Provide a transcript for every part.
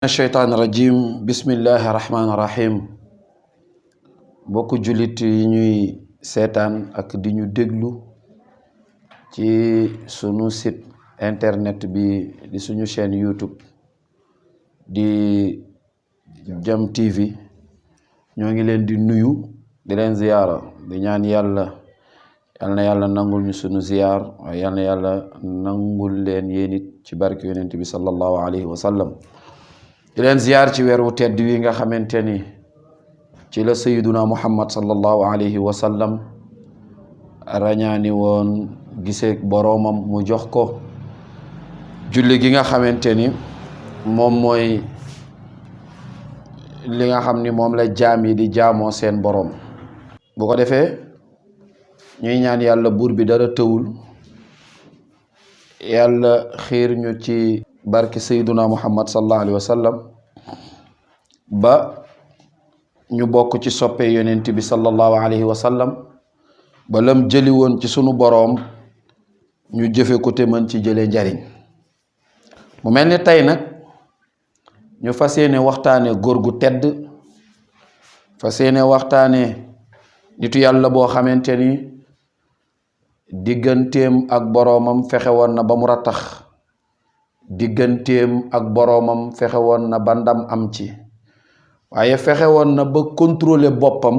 الشيطان الرجيم بسم الله الرحمن الرحيم bokku julit yi ñuy seetaan ak di ñu déglu ci sunu site internet bi di suñu chaîne YouTube di Jam TV ñoo ngi leen di nuyu di leen ziyaara di ñaan yàlla yal na yàlla nangul ñu sunu ziyaar waaye yal na yàlla nangul leen yéen it ci barke yonent bi sallallahu alayhi wa sallam di leen ziyaar ci weer wu tedd wi nga xamante ni ci la sayyiduna muhammad sallallahu alayhi wa sallam rañaani woon giseek boroomam mu jox ko julli gi nga xamante ni moom mooy li nga xam ni moom la jaam yi di jaamoo seen boroom bu ko defee ñuy ñaan yàlla buur bi dara tëwul yàlla xiir ñu ci barke sayyiduna muhammad sallallahu alayhi wa sallam ba ñu bokk ci soppe yonent bi sallallahu alayhi wa sallam ba lam jëli woon ci sunu boroom ñu jëfe ko te mën ci jële njariñ mu mel ni tey nag ñu fas yéene waxtaane góor gu tedd fas yéene waxtaane nitu yàlla boo xamante ni digganteem ak boroomam fexe woon na ba mu rattax digganteem ak boroomam fexe woon na ba ndam am ci waaye fexe woon na ba contrôler boppam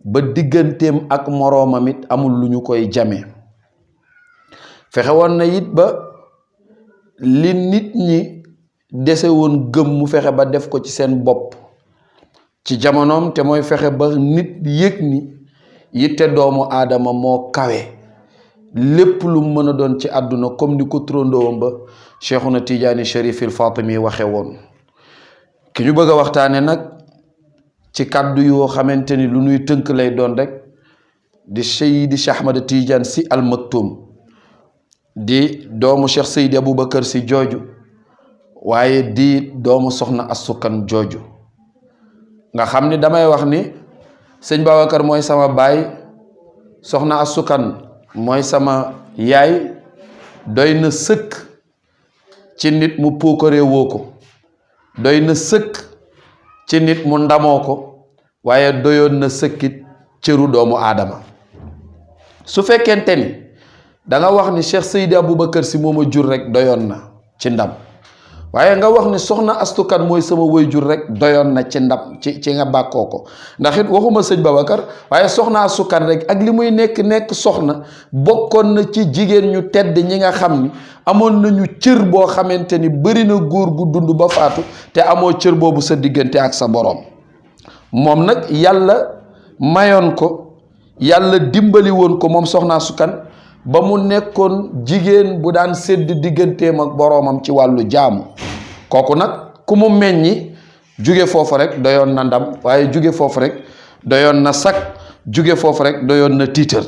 ba digganteem ak moroomam it amul lu ñu koy jame fexe woon na it ba li nit ñi dese woon gëm mu fexe ba def ko ci seen bopp ci jamonoom te mooy fexe ba nit yëg ni yitte doomu aadama moo kawe lépp lu mën a doon ci àdduna comme ni ko trondoom ba Cheikhuna Tijaani Sharif il Fatimi waxe woon ki ñu bëgg a waxtaane nag ci kàddu yoo xamante ni lu nuy tënk lay doon rek di Seydi Cheikh Ahmad Tidiane Sy Al Maktoum di doomu Cheikh Seydi Aboubacar Sy jooju waaye di doomu soxna Asukan jooju nga xam ni damay wax ni sëñ Babacar mooy sama baay soxna Asukan mooy sama yaay doy na sëkk ci nit mu puukaree woo ko doy na sëkk ci nit mu ndamoo ko waaye doyoon na sëkkit cëru doomu aadama su fekkente ni da nga wax ni Cheikh Seydi Aboubacar Sy moo ma jur rek doyoon na ci ndam waaye nga wax ni soxna astukan mooy sama waajur rek doyoon na ci ndam ci nga bàkkoo ko ndax it waxuma sëñ Babacar waaye soxna astukan rek ak li muy nekk soxna bokkoon na ci jigéen ñu tedd ñi nga xam ni amoon nañu cër boo xamante ni bari na góor gu dund ba faatu te amoo cër boobu sa diggante ak sa boroom moom nag yàlla mayoon ko yàlla dimbali woon ko moom soxna astukan ba mu nekkoon jigéen bu daan sédd digganteem ak boroomam ci wàllu jaamu kooku nag ku mu meññi jóge foofu rek doyoon na ndam waaye jóge foofu rek doyoon na sag jóge foofu rek doyoon na tiitër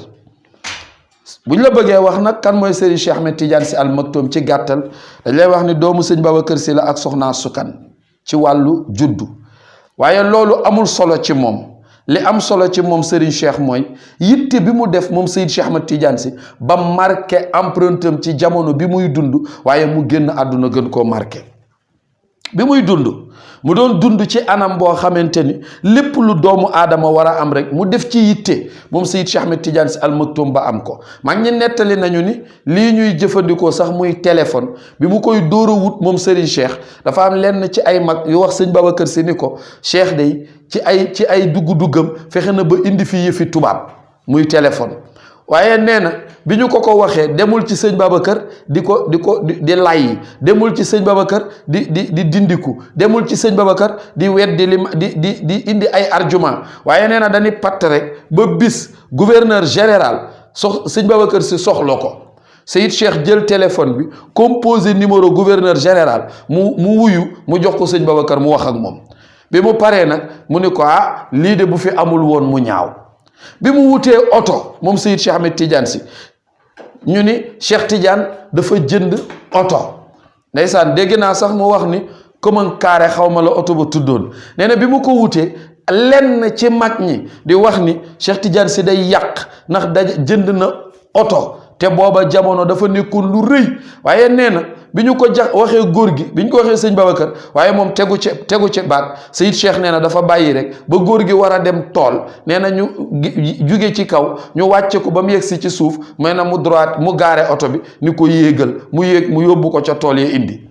buñ la bëggee wax nag kan mooy Serigne Cheikh Ahmed Tidiane Sy Al Maktoum ci gàttal dañ lay wax ni doomu sëñ Babacar Sy la ak soxna Sukan ci wàllu juddu waaye loolu amul solo ci moom li am solo ci moom Serigne Cheikh mooy yitte bi mu def moom Seydi Cheikh Ahmed Tidiane Sy ba marqué empreinte am ci jamono bi muy dund waaye mu génn àdduna gën koo marqué bi muy dund mu doon dund ci anam boo xamante ni lépp lu doomu aadama war a am rek mu def ci yitte moom Seydi Cheikh Ahmed Tidiane Sy Al Maktoum ba am ko mag ñi nettali nañu ni lii ñuy jëfandikoo sax muy téléphone bi mu koy dóor a wut moom Serigne Cheikh dafa am lenn ci ay mag yu wax sëñ Babacar Sy ni ko Cheikh day ci ay dugg-duggam fexe na ba indi fi yëfi tubaab muy téléphone waaye nee na bi ñu ko waxee demul ci sëñ Babacar di lay demul ci sëñ Babacar di dindiku demul ci sëñ Babacar di weddi di indi ay argument waaye nee na dañuy patt rek ba bis gouverneur général sëñ Babacar Sy soxla ko Seyid Cheikh jël téléphone bi composé numéro gouverneur général mu wuyu mu jox ko sëñ Babacar mu wax ak moom bi mu paree nag mu ni ko lii de bu fi amul woon mu ñaaw bi mu wutee oto moom Seydi Cheikh Ahmed Tidiane Sy ñu ni Cheikh Tidiane dafa jënd oto ndeysaan dégg naa sax mu wax ni comme carré xaw ma la oto ba tuddoon nee na bi mu ko wutee lenn ci mag ñi di wax ni Cheikh Tidiane Sy day yàq ndax jënd na oto te booba jamono dafa nekkoon lu rëy waaye nee na bi ñu ko waxee góor gi bi ñu ko waxee sëñ Babacar waaye moom tegu ci baat Sayid Cheikh nee na dafa bàyyi rek ba góor gi war a dem tool nee na ñu juge ci kaw ñu wàcce ko ba mu yegsi ci suuf may na mu droite mu gaare oto bi ni ko yéegal mu yéeg mu yóbbu ko ca tool yi indi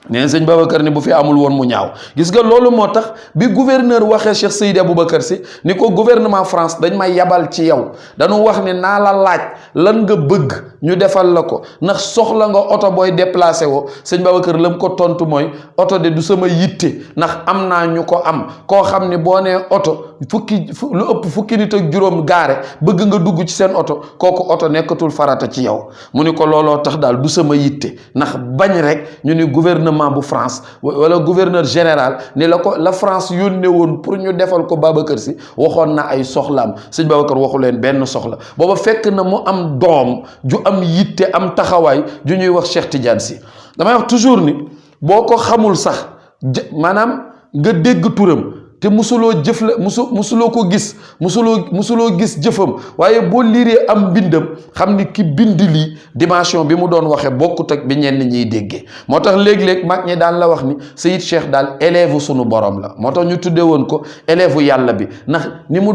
neen sëñ Babacar ni bu fi amul woon mu ñaaw gis nga loolu moo tax bi gouverneur waxee Cheikh Seydi Aboubacar Sy ni ko gouvernement France dañ may yabal ci yow dañu wax ne naa la laaj lan nga bëgg ñu defal la ko ndax soxla nga oto booy déplacé woo sëñ Babacar lam ko tontu mooy oto de du sama yitte ndax am naa ñu ko am koo xam ne boo nee oto lu ëpp fukki nit ak juróom gaare bëgg nga dugg ci seen oto kooku oto nekkatul farata ci yow mu ni ko looloo tax daal du sama yitte ndax bañ rek ñu ni gouvernement bu France wala gouverneur général ni la France yónnee woon pour ñu defal ko Babacar Sy waxoon na ay soxlaam sëñ Babacar waxu leen benn soxla booba fekk na mu am doom ju am yitte am taxawaay ju ñuy wax Cheikh Tidiane Sy damay wax toujours ni boo ko xamul sax maanaam nga dégg turam te musuloo jëf la musuloo ko gis musuloo gis jëfam waaye boo liiree am mbindam xam ni ki bind lii dimension bi mu doon waxee bokkut ak bi ñenn ñiy déggee moo tax léeg-léeg mag ñi daan la wax ni Sayid Cheikh daal élève sunu borom la moo tax ñu tuddee woon ko élève yàlla bi ndax ni mu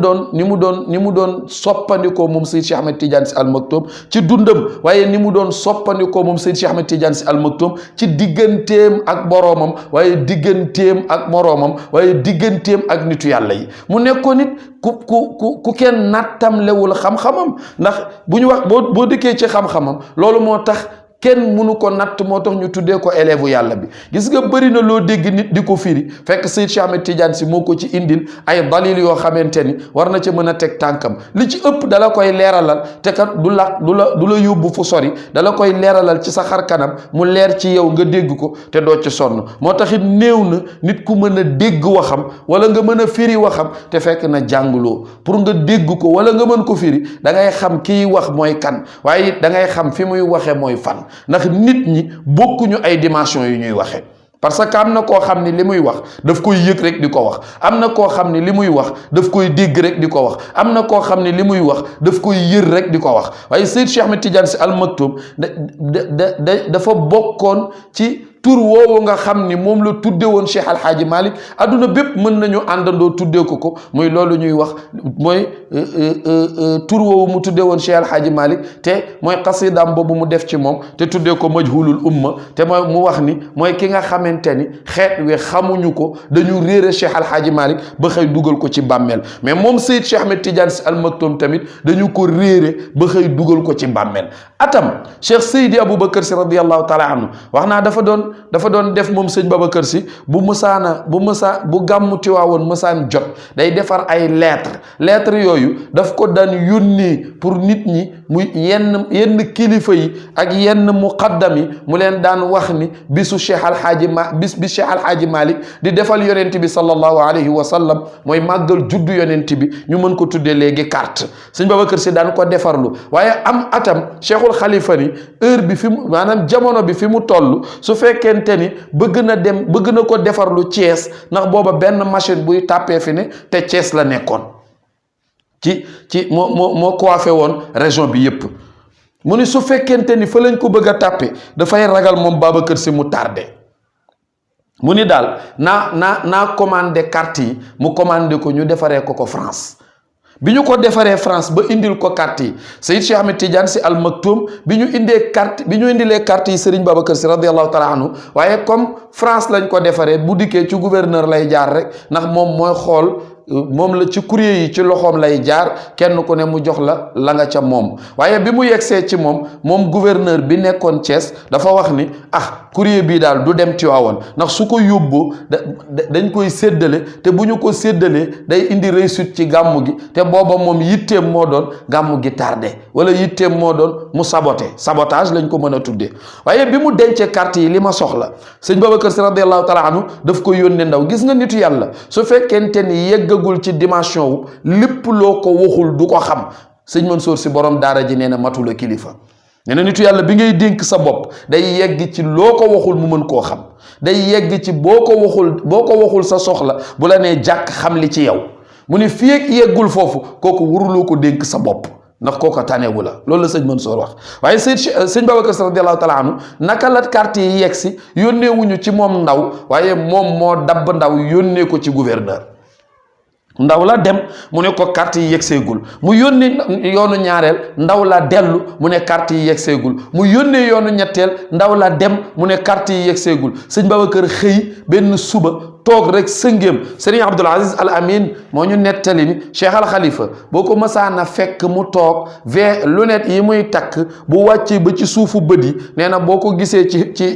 doon soppandikoo moom Sayid Cheikh Ahmed Tidiane Sy Al Maktoum ci dundam waaye ni mu doon soppandikoo moom Sayid Cheikh Ahmed Tidiane Sy Al Maktoum ci digganteem ak boroomam waaye digganteem ak moroomam waaye digganteem ak nitu yàlla yi mu nekkoon nit ku kenn nattamlewul xam-xamam ndax bu ñu wax boo dëkkee ci xam-xamam loolu moo tax kenn mënu ko natt moo tax ñu tuddee ko élève yàlla bi gis nga bëri na loo dégg nit di ko firi fekk Seyd Cheikh Ahmed Tidiane Sy moo ko ci indil ay dalil yoo xamante ni war na ca mën a teg tànkam li ci ëpp dala koy leeralal te kat du la yóbbu fu sori dala koy leeralal ci sa xar kanam mu leer ci yow nga dégg ko te doo ci sonn moo tax it néew na nit ku mën a dégg waxam wala nga mën a firi waxam te fekk na jànguloo pour nga dégg ko wala nga mën ko firi da ngay xam kiy wax mooy kan waaye it da ngay xam fi muy waxe mooy fan ndax nit ñi bokkuñu ay dimension yu ñuy waxe parce que am na koo xam ni li muy wax daf koy yëg rek di ko wax am na koo xam ni li muy wax daf koy dégg rek di ko wax am na koo xam ni li muy wax daf koy yër rek di ko wax waaye Seyd Cheikh Ahmed Tidiane Sy Al Maktoum dafa bokkoon ci tur woowu nga xam ni moom la tudde woon Cheikh Alhaaji Malick adduna bépp mën nañu àndandoo tuddee ko muy loolu ñuy wax mooy tur woowu mu tudde woon Cheikh Alhaaji Malick te mooy xasidaam boobu mu def ci moom te tuddee ko majhulul umma te mooy mu wax ni mooy ki nga xamante ni xeet wi xamuñu ko dañu réere Cheikh Alhaaji Malick ba xëy dugal ko ci bàmmeel mais moom Seyd Cheikh Ahmed Tidiane Sy Al Maktoum tamit dañu ko réere ba xëy dugal ko ci bàmmeel atam Cheikh Seydi Aboubacar Sy radiyallahu taala anhu wax naa dafa doon def moom sëñ Babacar Sy bu gàmmu Tiwaawoon mësaan jot day defar ay lettre yooyu daf ko daan yónnee pour nit ñi muy yenn kilifa yi ak yenn muqaddam yi mu leen daan wax ni bisu Cheikh bi Cheikh Alhaaji Malick di defal yonent bi sallallahu alayhi wa sallam mooy màggal juddu yonent bi ñu mën ko tuddee léegi carte sëñ Babacar Sy daan ko defarlu waaye am atam Cheikhul Khalifa ni heure bi fi mu maanaam jamono bi fi mu toll su fekkente ni bëgg na ko defarlu Thiès ndax booba benn machine buy tàppee fi ne te Thiès la nekkoon ci moo coiffé woon région bi yépp mu ni su fekkente ni fa lañ ko bëgg a tàppe dafay ragal moom Babacar Sy mu tardé mu ni daal naa commandé carte yi mu commandé ko ñu defaree ko France bi ñu ko defaree France ba indil ko carte yi Seyd Cheikh Ahmed Tidiane Sy Al Maktoum bi ñu indilee carte yi Serigne Babacar Sy radiyallahu taala anhu waaye comme France lañ ko defaree bu dikkee ci gouverneur lay jaar rek ndax moom mooy xool moom la ci courrier yi ci loxoom lay jaar kenn ku ne mu jox la nga ca moom waaye bi mu yegsee ci moom gouverneur bi nekkoon Thiès dafa wax ni courrier bii daal du dem Tiwaawoon ndax su ko yóbboo dañ koy séddale te bu ñu ko séddalee day indi réussite ci gàmmu gi te booba moom yitteem moo doon gàmmu gi tardé wala yitteem moo doon mu sabotage lañ ko mën a tuddee waaye bi mu dencee carte yi li ma soxla sëñ Babacar Sy radiyallahu taala anhu daf ko yónnee ndaw gis nga nitu yàlla su fekkente ni yeggagul ci dimension wu lépp loo ko waxul du ko xam sëñ Mansour Sy borom daara ji nee na matula kilifa nee na nitu yàlla bi ngay dénk sa bopp day yegg ci loo ko waxul mu mën koo xam day yegg ci boo ko waxul sa soxla bu la nee jàkk xam li ci yow mu ni fii ak yeggul foofu kooku waruloo ko dénk sa bopp ndax kooka tanewu la loolu la sëñ Mansour wax. waaye sëñ Babacar Sy radiyallahu taala anhu naka la carte yi yegg si yónnee wuñu ci moom ndaw waaye moom moo dabb ndaw yónnee ko ci gouverneur. ndaw la dem mu ne ko carte yi yegseegul mu yónnee yoonu ñaareel ndaw la dellu mu ne carte yi yegseegul mu yónnee yoonu ñetteel ndaw la dem mu ne carte yi yegseegul sëñ Babacar xëy benn suba toog rek sëngéem Serigne Abdoul Aziz Al Amin moo ñu nettali ni Cheikh Al Khalifa boo ko mësaana fekk mu toog lunette yi muy takk bu wàccee ba ci suufu bët yi nee na boo ko gisee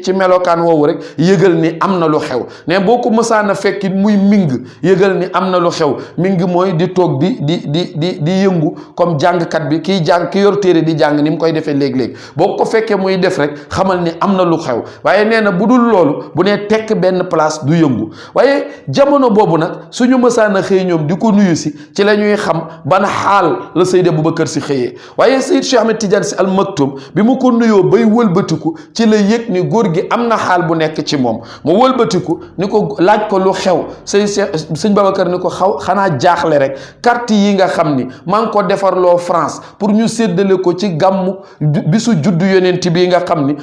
ci melokaan woowu rek yëgal ni am na lu xew ne boo ko mësaana fekk muy ming yëgal ni am na lu xew mi ngi mooy di toog di yëngu comme jàngkat bi kiy jàng ki yor téere di jàng ni mu koy defee léeg-léeg boo ko fekkee muy def rek xamal ni am na lu xew waaye nee na bu dul loolu bu nee tekk benn place du yëngu. waaye jamono boobu nag suñu mësaan a xëy ñoom di ko nuyu si ci la ñuy xam ban xaal la Seydi Aboubacar Sy xëyee waaye Seydi Cheikh Ahmed Tidiane Sy Al Maktoum bi mu ko nuyoo bay wëlbatiku ci la yëg ni góor gi am na xaal bu nekk ci moom mu wëlbatiku ni ko laaj ko lu xew sëñ Babacar ni ko xanaa jaaxle rek carte yi nga xam ni maa ngi ko defarloo France pour ñu séddale ko ci gàmmu bisu juddu yonent bi nga xam ni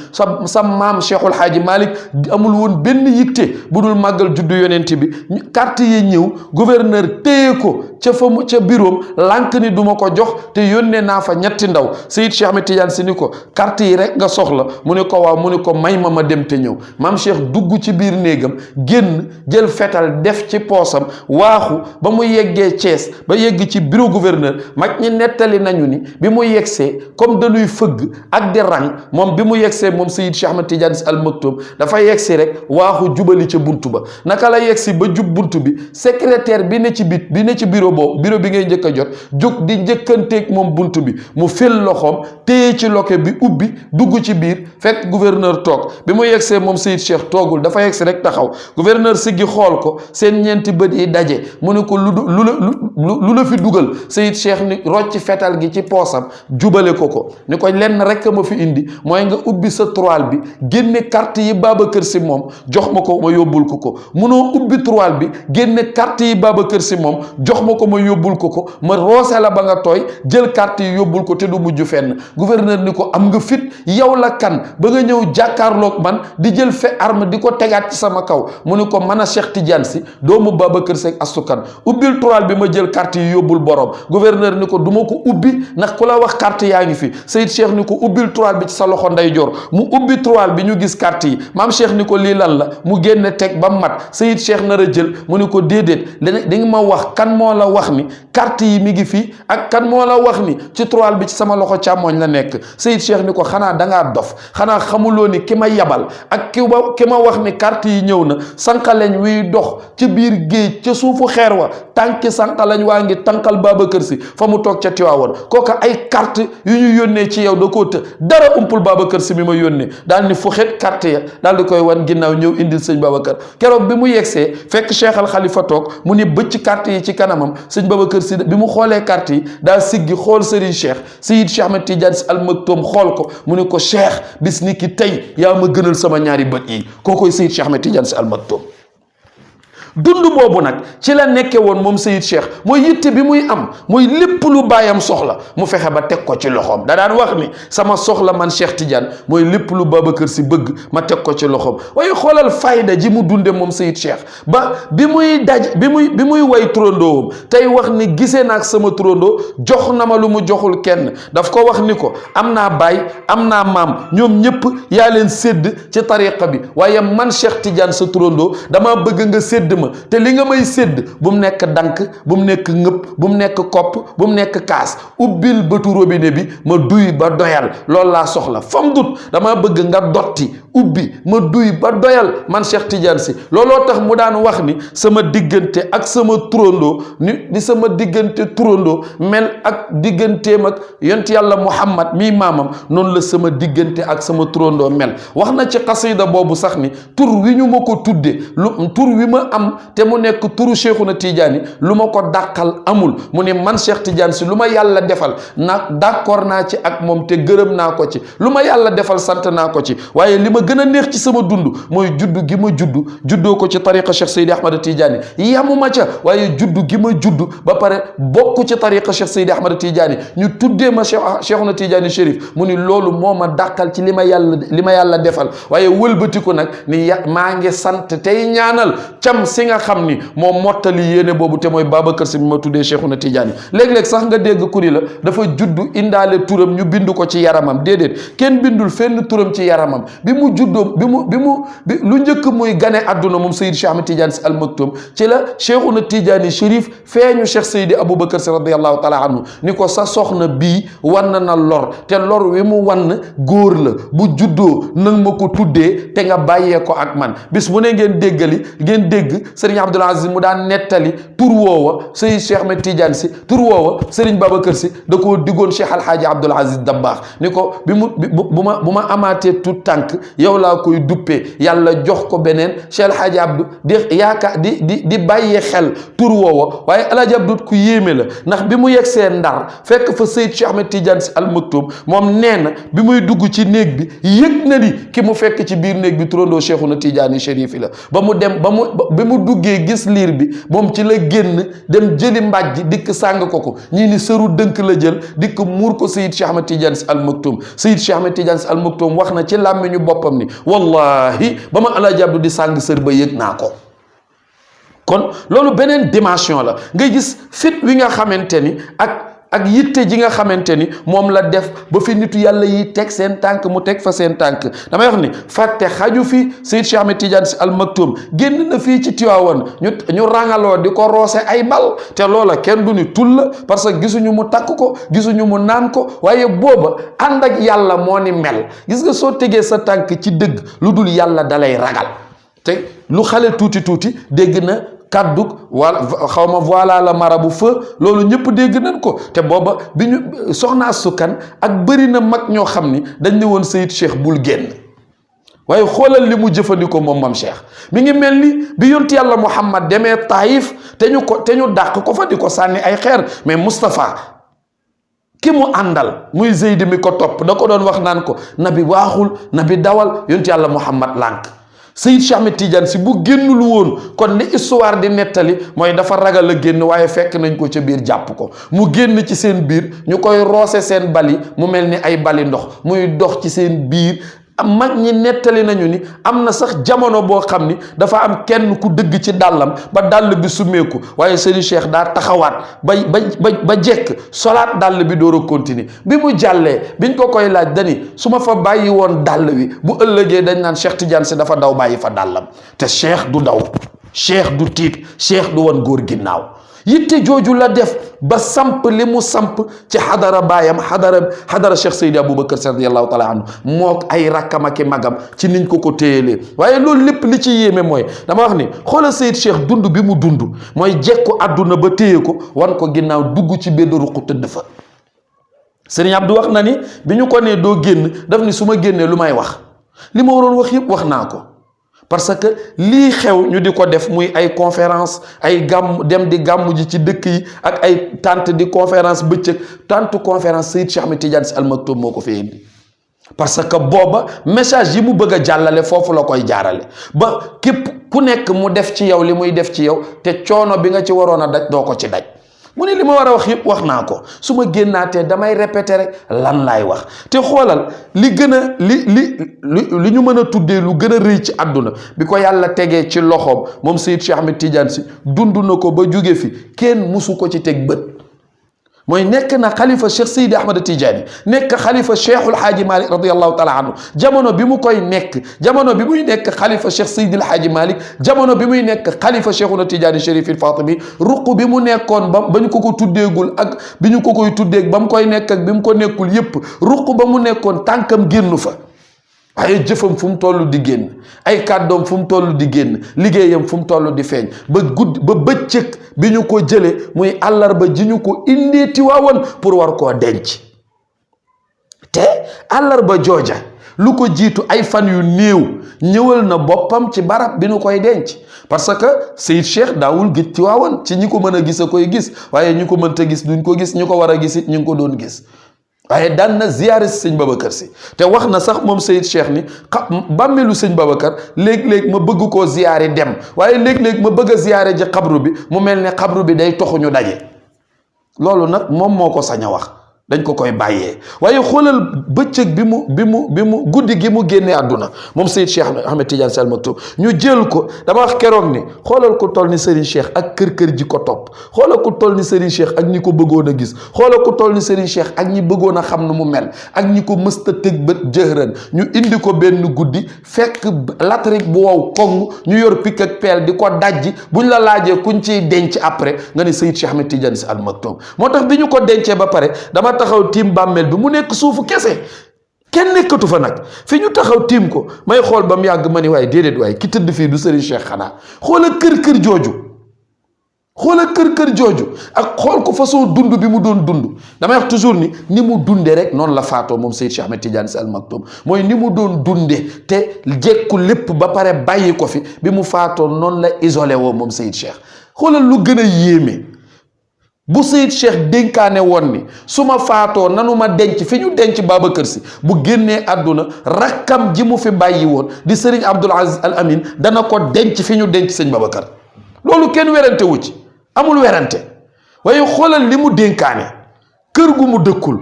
sa maam Cheikhul Hadji Malick amul woon benn yitte bu dul màggal juddu yonent bi carte yi ñëw gouverneur téye ko ca bureau lànk ni duma ko jox te yónnee naa fa ñetti ndaw Seydi Cheikh Ahmed Tidiane Sy ni ko carte yi rek nga soxla mu ni ko waaw mu ni ko may ma dem te ñëw maam Cheikh dugg ci biir néegam génn jël fetal def ci poosam waaxu ba mu yeggee Thiès ba yegg ci bureau gouverneur mag ñi nettali nañu ni bi mu yeggsee comme dañuy fëgg ak di rang moom bi mu yeggsee moom Seydi Cheikh Ahmed Tidiane Sy Al Maktoum dafa yeggsi rek waaxu jubali ca buntu ba naka la yegsi ba jub buntu bi secrétaire bi ne ci bureau boobu bureau bi ngay njëkk a jot jóg di njëkkanteeg moom buntu bi mu fil loxoom téye ci loke bi ubbi dugg ci biir fekk gouverneur toog bi mu yegsee moom Seydi Cheikh toogul dafa yegsi rek taxaw gouverneur siggi xool ko seen ñeenti bët yi daje mu ne ko lu la fi dugal Seydi Cheikh ni rocc fetal gi ci poosam jubale ko ni ko lenn rek ma fi indi mooy nga ubbi sa toile bi génne carte yi Babacar Sy moom jox ma ko ma yóbbul ko munoo ubbi toile bi génne carte yi Babacar Sy moom jox ma ko ma yóbbul ko ma roose la ba nga tooy jël carte yi yóbbul ko te du mujj fenn gouverneur ni ko am nga fit yow la kan ba nga ñëw jàkkaarloog man di jël arme di ko tegaat ci sama kaw mu ni ko mën a Cheikh Tidiane Sy doomu Babacar Sy astukan ubbil toile bi ma jël carte yi yóbbul borom gouverneur ni ko du ma ko ubbi ndax ku la wax carte yaa ngi fi Seydi Cheikh ni ko ubbil toile bi ci sa loxo ndeyjoor mu ubbi toile bi ñu gis carte yi maam Cheikh ni ko lii lan la mu génne teg ba mat Seydi Cheikh nar a jël mu ni ko déedéet di nga ma wax kan moo la wax ni carte yi mi ngi fii ak kan moo la wax ni ci toile bi ci sama loxo càmmooñ la nekk Seydi Cheikh ni ko xanaa dangaa dof xanaa xamuloo ni ki ma yabal ak ki ma wax ni carte yi ñëw na sànqaleñ wiy dox ci biir géej ca suufu xeer wa tànki sànqaleñ waa ngi tànkal Babacar Sy fa mu toog ca Tiwaawoon kooka ay carte yu ñu yónnee ci yow da koo të dara umpul Babacar Sy mi ma yónnee daal ni fu xet carte ya daal di koy wan ginnaaw ñëw indil sëñ Babacar keroog bi mu yegsee fekk Cheikh Al Khalifa toog mu ni bëcc carte yi ci kanamam sëñ Babacar Sy bi mu xoolee carte yi daa siggi xool Serigne Cheikh Seydi Cheikh Ahmed Tidiane Sy Al Maktoum xool ko mu ni ko Cheikh bis ni ki tey yaa ma gënal sama ñaari bët yi kookoy Seydi Cheikh Ahmed Tidiane Sy Al Maktoum dund boobu nag ci la nekke woon moom Seydi Cheikh mooy yitte bi muy am mooy lépp lu baayam soxla mu fexe ba teg ko ci loxoom da daan wax ni sama soxla man Cheikh Tidiane mooy lépp lu Babacar Sy bëgg ma teg ko ci loxoom waaye xoolal fayda ji mu dunde moom Seydi Cheikh ba bi muy way turandoowam tey wax ni gisee naag sama turandoo jox na ma lu mu joxul kenn daf ko wax ni ko am naa baay am naa maam ñoom ñëpp yaa leen sédd ci tariqa bi waaye man Cheikh Tidiane sa turandoo dama bëgg nga sédd ma te li nga may sédd bu mu nekk dank bu mu nekk ngëpp bu mu nekk kopp bu mu nekk kaas ubbil bëtu robinet bi ma duy ba doyal loolu laa soxla fam dut dama bëgg nga dotti ubbi ma duy ba doyal man Cheikh Tidiane Sy looloo tax mu daan wax ni sama diggante ak sama turandoo ni sama diggante turandoo mel ak digganteem ak yont yàlla Muhammad mii maamam noonu la sama diggante ak sama turandoo mel wax na ci xasida boobu sax ni tur wi ñu ma ko tudde tur wi ma am te mu nekk turu Cheikhuna Tidiane lu ma ko dàqal amul mu ne man Cheikh Tidiane Sy lu ma yàlla defal nag d'accord naa ci ak moom te gërëm naa ko ci lu ma yàlla defal sant naa ko ci waaye li ma gën a neex ci sama dund mooy juddu gi ma juddoo ko ci tariqa Cheikh Seydi Ahmad Tidiane yamuma ca waaye juddu gi ma juddu ba pare bokk ci tariqa Cheikh Seydi Ahmad Tidiane ñu tuddee ma Cheikhuna Tidiane Chérif mu ni loolu moo ma dàqal ci li ma yàlla defal waaye wëlbatiku nag ni maa ngi sant tey ñaanal cam si nga xam ni moom mottali yéene boobu te mooy Babacar Si bi ma tuddee Cheikhuna Tidiane léeg-léeg sax nga dégg kuri la dafa juddu indaale turam ñu bind ko ci yaramam déedéet kenn bindul fenn turam ci yaramam bi mu juddoo lu njëkk muy gane àdduna moom Seydi Cheikh Ahmed Tidiane Sy Al Maktoum ci la Cheikhuna Tidiane Chérif feeñu Cheikh Seydi Aboubacar Sy radiyallahu taala anhu ni ko sa soxna bii wann na lor te lor wi mu wann góor la bu juddoo nang ma ko tuddee te nga bàyyee ko ak man bis mu ne ngeen dégg Serigne Abdoul Aziz mu daan nettali tur woowa Seydi Cheikh Ahmed Tidiane Sy tur woowa Serigne Babacar Sy da koo diggoon Cheikh Alhaaji Abdoul Aziz Dabakh ni ko bu ma amaatee tout tànk yow laa koy duppee yàlla jox ko beneen Cheikh Alhaaji Abdou di bàyyee xel tur woowa waaye Alhaaji Abdou ku yéeme la ndax bi mu yegsee Ndar fekk fa Seydi Cheikh Ahmed Tidiane Sy Al Maktoum moom nee na bi muy dugg ci néeg bi yëg na ni ki mu fekk ci biir néeg bi turandoo Cheikhuna Tidiane Chérif la bi mu duggee gis liir bi moom ci la génn dem jëli mbàjj dikk sàng ko ñii ni sëru dënk la jël dikk muur ko Seydi Cheikh Ahmed Tidiane Sy Al Maktoum Seydi Cheikh Ahmed Tidiane Sy Al Maktoum wax na ci làmmiñu boppam ni wallahi ba ma Alaaji Abdu di sàng sër ba yëg naa ko kon loolu beneen dimension la ngay gis fit wi nga xamante ni ak yitte ji nga xamante ni moom la def ba fi nitu yàlla yi teg seen tànk mu teg fa seen tànk damay wax ni fàtte xaju fi Seydi Cheikh Ahmed Tidiane Sy Al Maktoum génn na fii ci Tiwaawan ñu rangaloo di ko roose ay bal te loola kenn du ni tul la parce que gisuñu mu takk ko gisuñu mu naan ko waaye booba ànd ak yàlla moo ni mel gis nga soo tegee sa tànk ci dëgg lu dul yàlla dalay ragal te lu xale tuuti dégg na kàddug wala xaw ma voilà la marabu feu loolu ñëpp dégg nañ ko te booba bi ñu soxnaa sukkan ak bëri na mag ñoo xam ni dañ ne woon Seyid Cheikh bul génn waaye xoolal li mu jëfandikoo moom mam Cheikh mi ngi mel ni bi yonent yàlla Muhammad demee Taïf te ñu dàq ko fa di ko sànni ay xeer mais Moustapha ki mu àndal muy Zeyd mi ko topp da ko doon wax naan ko nabi waaxul nabi dawal yonent yàlla Muhammad lànk Seydi Cheikh Ahmed Tidiane Sy bu génnul woon kon li histoire di nettali mooy dafa ragal a génn waaye fekk nañ ko ca biir jàpp ko mu génn ci seen biir ñu koy roose seen bali mu mel ni ay bali ndox muy dox ci seen biir mag ñi nettali nañu ni am na sax jamono boo xam ni dafa am kenn ku dëgg ci dàllam ba dàll bi summeeku waaye Serigne Cheikh daa taxawaat ba jekk solaat dàll bi door a continuer bi mu jàllee biñ ko koy laaj dani su ma fa bàyyi woon dàll wi bu ëllëgee dañ naan Cheikh Tidiane Sy dafa daw bàyyi fa dàllam te Cheikh du daw Cheikh du tiit Cheikh du woon góor ginnaaw yitte jooju la def ba samp li mu samp ci xadara baayam xadara Cheikh Seydi Aboubacar Sy radiyallahu taala anhu mook ay rakkam ak magam ci niñ ko téyelee waaye loolu lépp li ci yéeme mooy dama wax ni xoolal Seydi Cheikh dund bi mu dund mooy jekku àdduna ba téye ko wan ko ginnaaw dugg ci benn ruq tëdd fa Serigne Abdou wax na ni bi ñu ko nee doo génn daf ni su ma génnee lu may wax li ma waroon wax yëpp wax naa ko parce que lii xew ñu di ko def muy ay conférence ay gàmm dem di gàmmu ji ci dëkk yi ak ay tante di conférence bëccëg tante conférence Seydi Cheikh Ahmed Tidiane Sy Al Maktoum moo ko fi indi parce que booba message yi mu bëgg a jàllale foofu la koy jaarale ba képp ku nekk mu def ci yow li muy def ci yow te coono bi nga ci waroon a daj doo ko ci daj mu ne li ma war a wax yëpp wax naa ko su ma génnaatee damay répéter rek lan laay wax te xoolal li gën a li ñu mën a tuddee lu gën a rëy ci àdduna bi ko yàlla tegee ci loxoom moom Seydi Cheikh Ahmed Tidiane Sy dund na ko ba jóge fi kenn musu ko ci teg bët mooy nekk na xalifa Cheikh Seydi Ahmed Tidiane nekk xalifa Cheikhul Haaji Malick radiyallahu taala anhu jamono bi mu koy nekk jamono bi muy nekk xalifa Cheikh Seydi El Haaji Malick jamono bi muy nekk xalifa Cheikhuna Tidiane Chérif il Fatimi ruq bi mu nekkoon ba ñu ko tuddeegul ak bi ñu ko koy tuddeeg ba mu koy nekk ak bi mu ko nekkul yépp ruq ba mu nekkoon tànkam génnu fa ay jëfam fu mu toll di génn ay kàddoom fu mu toll di génn liggéeyam fu mu toll di feeñ ba bëccëg bi ñu ko jële muy àllarba ji ñu ko indee Tiwaawan pour war koo denc te àllarba jooja lu ko jiitu ay fan yu néew ñëwal na boppam ci barab bi ñu koy denc parce que Seyid Cheikh daawul gis Tiwaawan ci ñi ko mën a gis a koy gis waaye ñi ko mënta gis duñ ko gis ñu ko war a gis it ñu ngi ko doon gis waaye daan na ziyaare si sëñ Babacar si te wax na sax moom Seyid Cheikh ni bàmmeelu sëñ Babacar léeg-léeg ma bëgg koo ziyaare dem waaye léeg-léeg ma bëgg a ziyaare ji xabru bi mu mel ne xabru bi day toxuñu daje. loolu nag moom moo ko sañ a wax, dañ ko koy bàyyee. waaye xoolal bëccëg bi mu guddi gi mu génnee àdduna moom Seydi Cheikh Ahmed Tidiane Sy Al Maktoum ñu jël ko. dama wax keroog ni xoolal ko toll ni Serigne Cheikh ak kër ji ko topp, xoolal ko toll ni Serigne Cheikh ak ñi ko bëggoon a gis, xoolal ko toll ni Serigne Cheikh ak ñi bëggoon a xam nu mu mel ak ñi ko mësta tëg bët jëhran ñu indi ko benn guddi fekk latrik bu wow koŋ ñu yor pik ak peel di ko dajji buñ la laajee kuñ ciy denc après nga ni Seydi Cheikh Ahmed Tidiane Sy Al Maktoum. moo tax bi ñu ko dencee ba pare dama taxaw tiim bàmmeel bi mu nekk suufu kese kenn nekkatu fa nag fi ñu taxaw tiim ko may xool ba mu yàgg ma ni waaye déedéet waaye ki tëdd fii du Serigne Cheikh xanaa. xoola kër jooju, xoola kër jooju ak xool ko façon dund bi mu doon dund. damay wax toujours ni mu dunde rek noonu la faatoo moom Seydi Cheikh Ahmed Tidiane Sy Al Maktoum. mooy ni mu doon dunde te jekku lépp ba pare bàyyi ko fi bi mu faatoo noonu la isolé woo moom Seydi Cheikh. xoolal lu gën a yéeme bu Seydi Cheikh dénkaane woon ni su ma faatoo nanu ma denc fi ñu denc Babacar Sy bu génnee àdduna rakkam ji mu fi bàyyi woon di Serigne Abdoul Aziz Al Amin dana ko denc fi ñu denc sëñ Babacar. loolu kenn werante wu ci, amul werante. waaye xoolal li mu dénkaane kër gu mu dëkkul,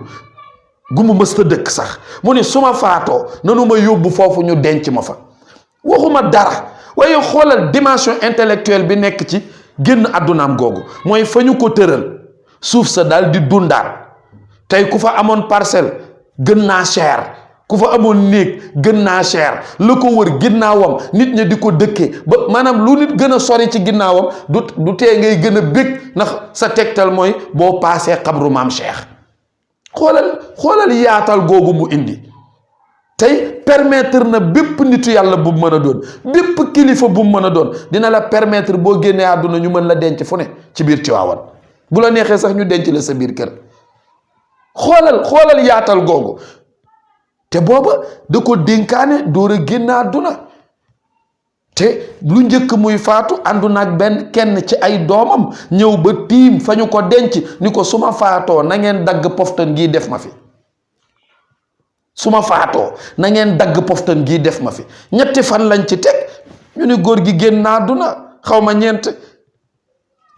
gu mu mësta dëkk sax mu ne su ma faatoo nanu ma yóbbu foofu ñu denc ma fa. waxuma dara waaye xoolal dimension intellectuelle bi nekk ci génn àddunaam googu. mooy fa ñu ko tëral suuf sa daal di dundaat. tey ku fa amoon parcelle gën naa cher, ku fa amoon néeg gën naa cher, la ko wër ginnaawam nit ñi di ko dëkkee ba maanaam lu nit gën a sori ci ginnaawam du tee ngay gën a bég ndax sa tegtal mooy boo paasee xabru maam Cheikh. xoolal yaatal googu mu indi. tey permettre na bépp nitu yàlla bu mu mën a doon, bépp kilifa bu mu mën a doon dina la permettre boo génnee àdduna ñu mën la denc fu ne ci biir Tiwaawan. bu la neexee sax ñu denc la sa biir kër. xoolal yaatal googu te booba da ko dénkaane door a génn àdduna. te lu njëkk muy faatu àndu nag kenn ci ay doomam ñëw ba tiim fa ñu ko denc ni ko su ma faatoo na ngeen dagg poftan gii def ma fi. su ma faatoo na ngeen dagg poftan gii def ma fi. ñetti fan lañ ci teg ñu ni góor gi génn àdduna, xaw ma ñeent.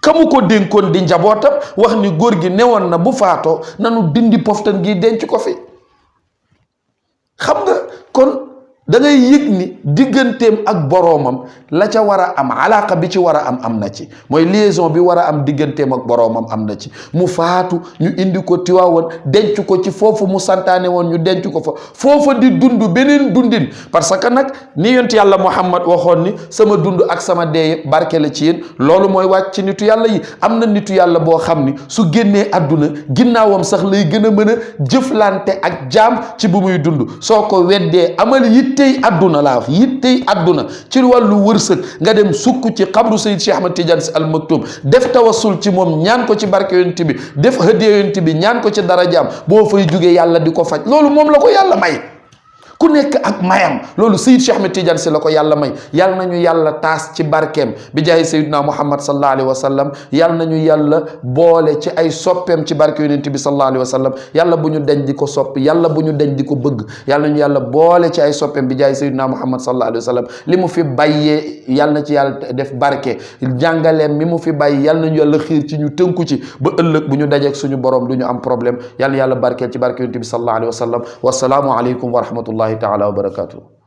kamu ko dénkoon di njabootam wax ni góor gi newoon na bu faatoo nanu dindi poftan gi denc ko fi. xam nga kon da ngay yëg ni digganteem ak boroomam la ca war a am alaaka bi ci war a am na ci, mooy liaison bi war a am digganteem ak boroomam am na ci. mu faatu ñu indi ko Tiwaawan denc ko ci foofu mu santaane woon ñu denc ko fa, foofa di dund beneen dundin. parce que nag ni yonent yàlla Muhammad waxoon ni sama dund ak sama dee barke la ci yéen, loolu mooy wàcc ci nitu yàlla yi. am na nitu yàlla boo xam ni su génnee àdduna ginnaawam sax lay gën a mën a jëflante ak jaam ci bu muy dund. soo ko weddee amal yittey àdduna laa wax, yittey àdduna ci wàllu wërsëg nga dem sukk ci xabru Seydi Cheikh Ahmed Tidiane Sy Al Maktoum def tawassul ci moom ñaan ko ci barke yonent bi, def hadiya yonent bi ñaan ko ci darajaam, boo fay jógee yàlla di ko faj. loolu moom la ko yàlla may. ku nekk ak mayam, loolu Seydi Cheikh Ahmed Tidiane Sy la ko yàlla may. yàlla nañu yàlla taas ci barkeem bi jaay Seydina Muhammad sallallahu alayhi wa sallam. yàlla nañu yàlla boole ci ay soppeem ci barke yonent bi sallallahu alayhi wa sallam. yàlla bu ñu deñ di ko soppi, yàlla bu ñu deñ di ko bëgg. yàlla nañu yàlla boole ci ay soppeem bi jaay Seydina Muhammad sallallahu alayhi wa sallam. li mu fi bàyyee yàlla na ci yàlla def barke. jàngaleem mi mu fi bàyyi yàlla nañu yàlla xiir ci ñu tënku ci ba ëllëg bu ñu dajeek suñu borom du ñu am problème. yàlla na yàlla barkeel ci barke yonent bi sallallahu alayhi wa sallam. wasalaamu aleykum wa rahmatullahi taala wa barakatuh.